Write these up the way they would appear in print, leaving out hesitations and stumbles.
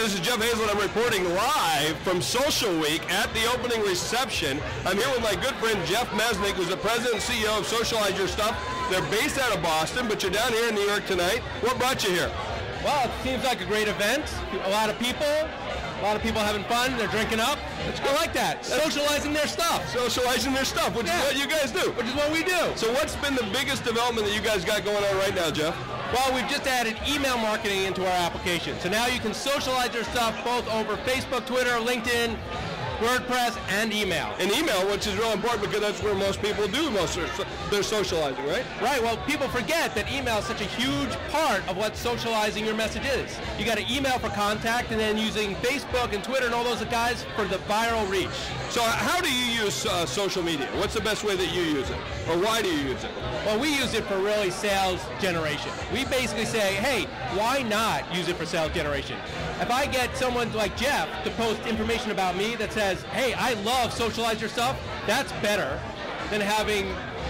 This is Jeff Hazel. I'm reporting live from Social Week at the opening reception. I'm here with my good friend Jeff Mesnick, who's the president and CEO of Socialize Your Stuff. They're based out of Boston, but you're down here in New York tonight. What brought you here? Well, it seems like a great event. A lot of people having fun. They're drinking up. I like that. Socializing their stuff. Socializing their stuff, which is what you guys do. Which is what we do. So what's been the biggest development that you guys got going on right now, Jeff? Well, we've just added email marketing into our application. So now you can socialize your stuff both over Facebook, Twitter, LinkedIn, WordPress, and email. And email, which is real important because that's where most people do their socializing, right? Right. Well, people forget that email is such a huge part of what socializing your message is. You got to email for contact, and then using Facebook and Twitter and all those guys for the viral reach. So how do you use social media? What's the best way that you use it? Or why do you use it? Well, we use it for really sales generation. We basically say, hey, why not use it for sales generation? If I get someone like Jeff to post information about me that says, hey, I love Socialize Your Stuff, that's better than having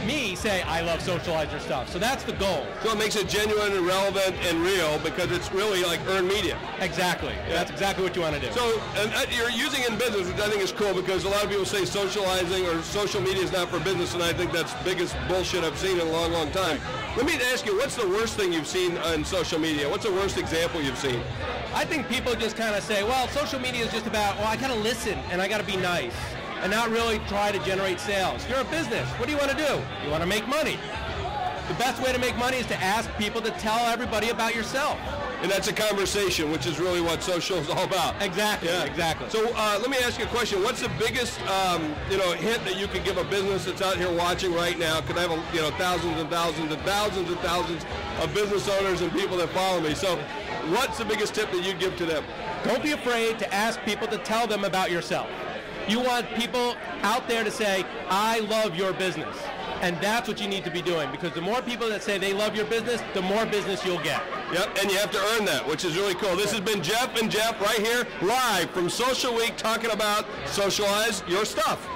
me say, I love Socialize Your Stuff. So that's the goal. So it makes it genuine and relevant and real because it's really like earned media. Exactly. Yeah. That's exactly what you want to do. So and you're using it in business, which I think is cool because a lot of people say socializing or social media is not for business, and I think that's the biggest bullshit I've seen in a long, long time. Let me ask you, what's the worst thing you've seen on social media? What's the worst example you've seen? I think people just kind of say, well, social media is just about, well, I got to listen and I got to be nice and not really try to generate sales. You're a business. What do you want to do? You want to make money. The best way to make money is to ask people to tell everybody about yourself. And that's a conversation, which is really what social is all about. Exactly. Yeah. Exactly. So let me ask you a question. What's the biggest hint that you could give a business that's out here watching right now? Because I have thousands and thousands and thousands and thousands of business owners and people that follow me. So what's the biggest tip that you'd give to them? Don't be afraid to ask people to tell them about yourself. You want people out there to say, I love your business. And that's what you need to be doing, because the more people that say they love your business, the more business you'll get. Yep, and you have to earn that, which is really cool. This has been Jeff and Jeff right here live from Social Week talking about Socialize Your Stuff.